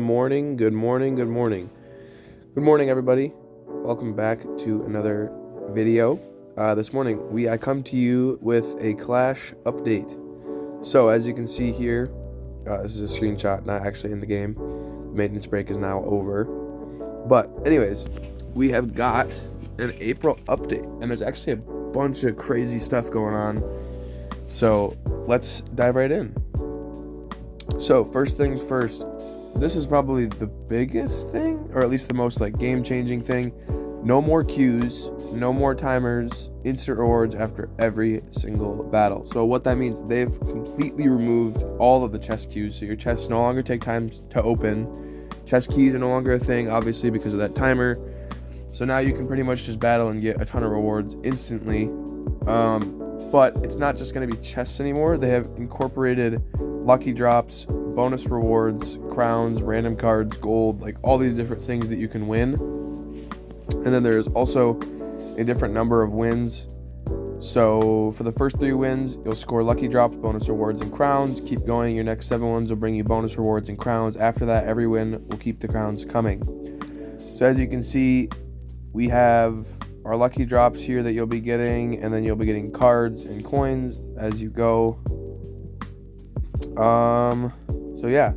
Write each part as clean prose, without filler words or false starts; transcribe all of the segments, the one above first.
Morning, good morning, good morning. Good morning, everybody. Welcome back to another video. This morning, I come to you with a Clash update. So, as you can see here, this is a screenshot, not actually in the game. The maintenance break is now over. But, anyways, we have got an April update, and there's actually a bunch of crazy stuff going on. So, let's dive right in. So, first things first. This is probably the biggest thing, or at least the most game-changing thing. No more queues, no more timers, instant rewards after every single battle. So what that means, they've completely removed all of the chest queues. So your chests no longer take time to open. Chest keys are no longer a thing, obviously, because of that timer. So now you can pretty much just battle and get a ton of rewards instantly. But it's not just going to be chests anymore. They have incorporated lucky drops, bonus rewards, crowns, random cards, gold, all these different things that you can win. And then there's also a different number of wins. So for the first 3 wins, you'll score lucky drops, bonus rewards, and crowns. Keep going. Your next 7 wins will bring you bonus rewards and crowns. After that, every win will keep the crowns coming. So as you can see, we have our lucky drops here that you'll be getting, and then you'll be getting cards and coins as you go. So yeah,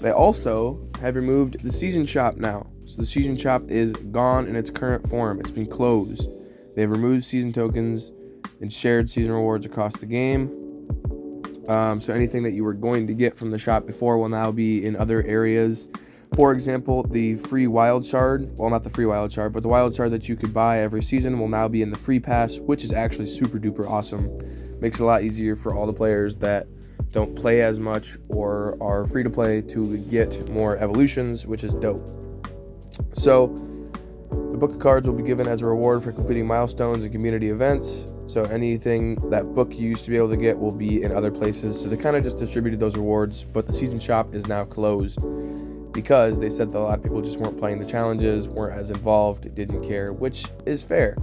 they also have removed the season shop now. So the season shop is gone in its current form. It's been closed. They've removed season tokens and shared season rewards across the game. So anything that you were going to get from the shop before will now be in other areas. For example, the free wild shard, well, not the free wild shard, but the wild shard that you could buy every season will now be in the free pass, which is actually super duper awesome. Makes it a lot easier for all the players that don't play as much or are free to play to get more evolutions, which is dope. So the book of cards will be given as a reward for completing milestones and community events. So anything that book you used to be able to get will be in other places. So they kind of just distributed those rewards, but the season shop is now closed because they said that a lot of people just weren't playing the challenges, weren't as involved, didn't care, which is fair.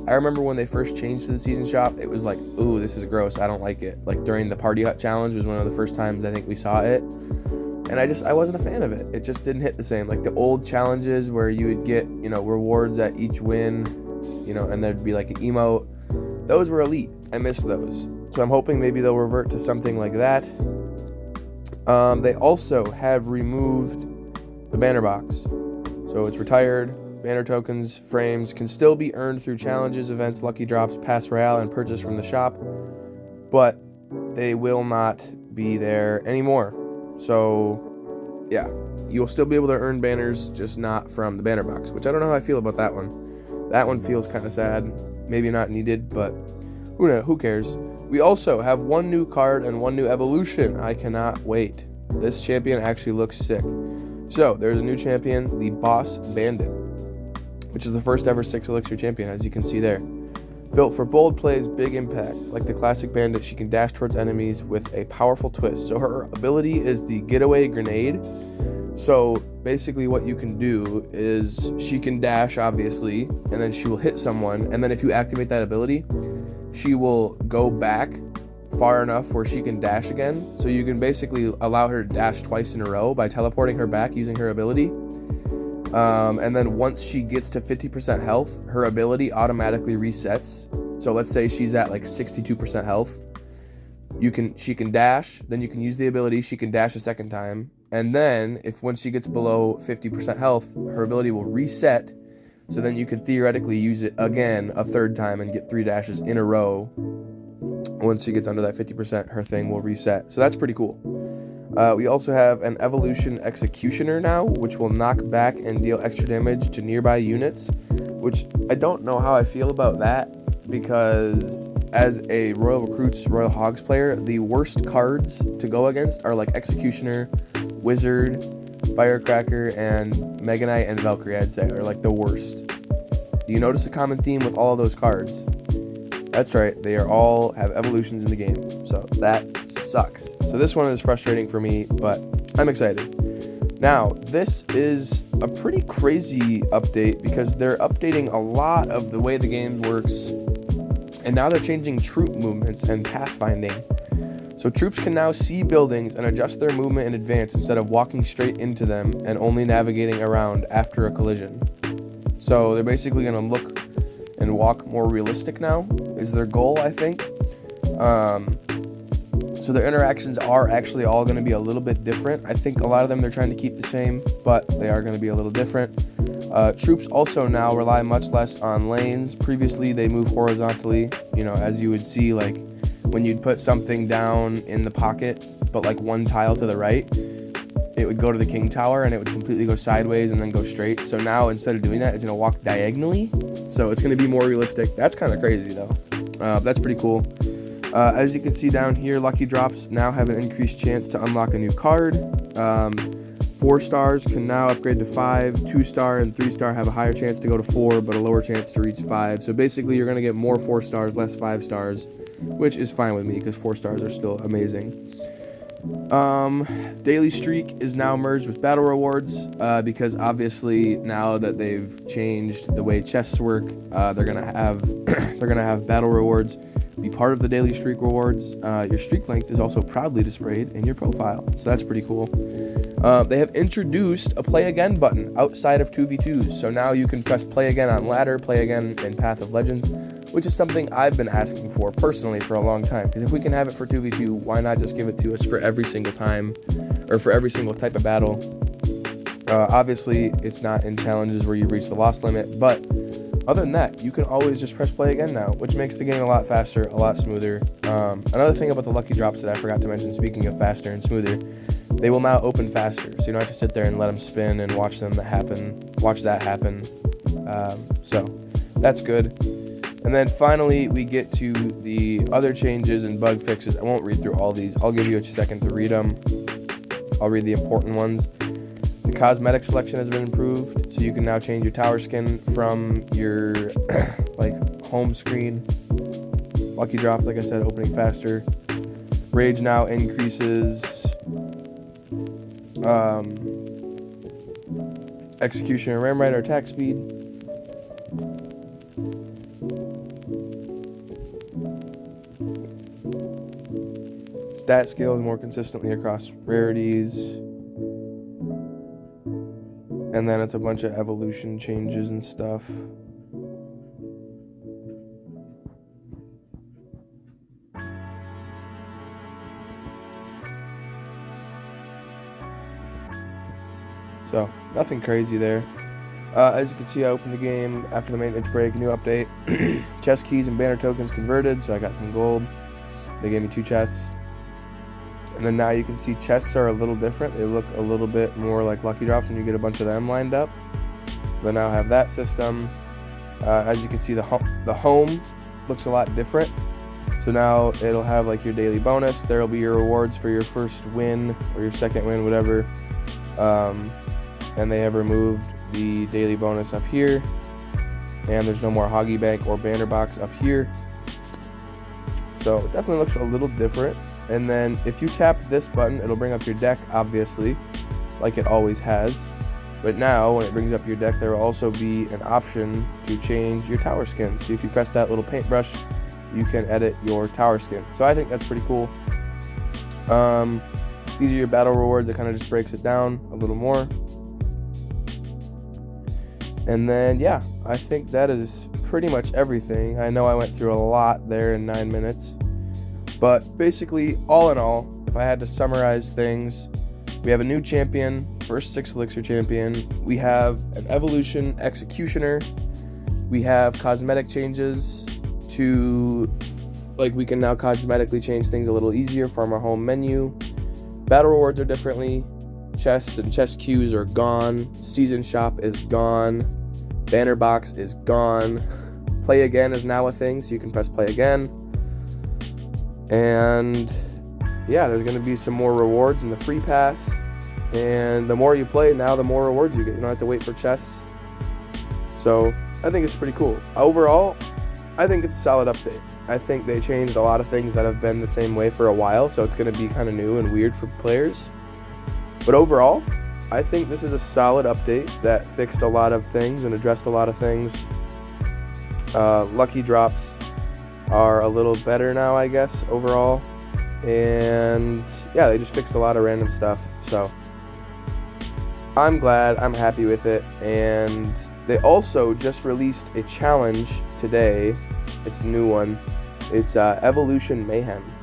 I remember when they first changed to the season shop, it was like, ooh, this is gross, I don't like it. During the Party Hut challenge was one of the first times I think we saw it. And I wasn't a fan of it. It just didn't hit the same. The old challenges where you would get, rewards at each win, and there'd be an emote. Those were elite. I miss those. So I'm hoping maybe they'll revert to something like that. They also have removed the banner box. So it's retired. Banner tokens, frames can still be earned through challenges, events, lucky drops, pass royale, and purchased from the shop, but they will not be there anymore. So yeah, you'll still be able to earn banners, just not from the banner box, which I don't know how I feel about that one. That one feels kind of sad. Maybe not needed, but who cares? We also have 1 new card and 1 new evolution. I cannot wait. This champion actually looks sick. So there's a new champion, the Boss Bandit, which is the first ever 6 elixir champion, as you can see there. Built for bold plays, big impact. Like the classic bandit, she can dash towards enemies with a powerful twist. So her ability is the getaway grenade. So basically what you can do is she can dash, obviously, and then she will hit someone, and then if you activate that ability, she will go back far enough where she can dash again. So you can basically allow her to dash twice in a row by teleporting her back using her ability. And then once she gets to 50% health, her ability automatically resets. So let's say she's at 62% health. She can dash, then you can use the ability, she can dash a second time. And then once she gets below 50% health, her ability will reset. So then you can theoretically use it again a third time and get 3 dashes in a row. Once she gets under that 50%, her thing will reset. So that's pretty cool. We also have an Evolution Executioner now, which will knock back and deal extra damage to nearby units, which I don't know how I feel about that, because as a Royal Recruits Royal Hogs player, the worst cards to go against are Executioner, Wizard, Firecracker, and Mega Knight and Valkyrie, I'd say, are the worst. Do you notice a common theme with all of those cards? That's right, they all have evolutions in the game, so that sucks. So this one is frustrating for me, but I'm excited. Now, this is a pretty crazy update because they're updating a lot of the way the game works, and now they're changing troop movements and pathfinding. So So troops can now see buildings and adjust their movement in advance instead of walking straight into them and only navigating around after a collision. So they're basically going to look and walk more realistic now, is their goal, I think. So their interactions are actually all going to be a little bit different. I think a lot of them they're trying to keep the same, but they are going to be a little different. Troops also now rely much less on lanes. Previously, they move horizontally, as you would see, like when you'd put something down in the pocket, but like one tile to the right, it would go to the king tower and it would completely go sideways and then go straight. So now instead of doing that, it's going to walk diagonally. So it's going to be more realistic. That's kind of crazy though. That's pretty cool. As you can see down here, lucky drops now have an increased chance to unlock a new card. 4 stars can now upgrade to 5. 2-star and 3-star have a higher chance to go to 4, but a lower chance to reach 5. So basically, you're going to get more 4 stars, less 5 stars, which is fine with me because 4 stars are still amazing. Daily streak is now merged with battle rewards because obviously now that they've changed the way chests work, they're gonna have battle rewards be part of the daily streak rewards. Your streak length is also proudly displayed in your profile, so that's pretty cool. They have introduced a play again button outside of 2v2s, so now you can press play again on ladder, play again in Path of Legends, which is something I've been asking for personally for a long time, because if we can have it for 2v2, why not just give it to us for every single time, or for every single type of battle? Obviously, it's not in challenges where you reach the loss limit, but other than that, you can always just press play again now, which makes the game a lot faster, a lot smoother. Another thing about the lucky drops that I forgot to mention, speaking of faster and smoother, they will now open faster, so you don't have to sit there and let them spin and watch that happen. So that's good. And then finally, we get to the other changes and bug fixes. I won't read through all these. I'll give you a second to read them. I'll read the important ones. The cosmetic selection has been improved, so you can now change your tower skin from your home screen. Lucky drop, like I said, opening faster. Rage now increases execution and ram rider attack speed. Stat scales more consistently across rarities. And then it's a bunch of evolution changes and stuff. So, nothing crazy there. As you can see, I opened the game after the maintenance break, new update. Chest keys and banner tokens converted, so I got some gold. They gave me 2 chests. And then now you can see chests are a little different. They look a little bit more like lucky drops when you get a bunch of them lined up. So they now have that system. As you can see, the home looks a lot different. So now it'll have like your daily bonus. There'll be your rewards for your first win or your second win, whatever. And they have removed the daily bonus up here. And there's no more Hoggy Bank or Banner Box up here. So it definitely looks a little different. And then if you tap this button, it'll bring up your deck, obviously, like it always has. But now, when it brings up your deck, there will also be an option to change your tower skin. So if you press that little paintbrush, you can edit your tower skin. So I think that's pretty cool. These are your battle rewards. It kind of just breaks it down a little more. And then, yeah, I think that is pretty much everything. I know I went through a lot there in 9 minutes. But basically, all in all, if I had to summarize things, we have a new champion, first 6 elixir champion. We have an evolution executioner. We have cosmetic changes to, we can now cosmetically change things a little easier from our home menu. Battle rewards are differently. Chests and chest queues are gone. Season shop is gone. Banner box is gone. Play again is now a thing, so you can press play again. And yeah, there's going to be some more rewards in the free pass. And the more you play, now the more rewards you get. You don't have to wait for chests. So I think it's pretty cool. Overall, I think it's a solid update. I think they changed a lot of things that have been the same way for a while, so it's going to be kind of new and weird for players. But overall, I think this is a solid update that fixed a lot of things and addressed a lot of things. Lucky drops are a little better now, I guess, overall. And yeah, they just fixed a lot of random stuff. So I'm glad, I'm happy with it. And they also just released a challenge today. It's a new one. It's Evolution Mayhem.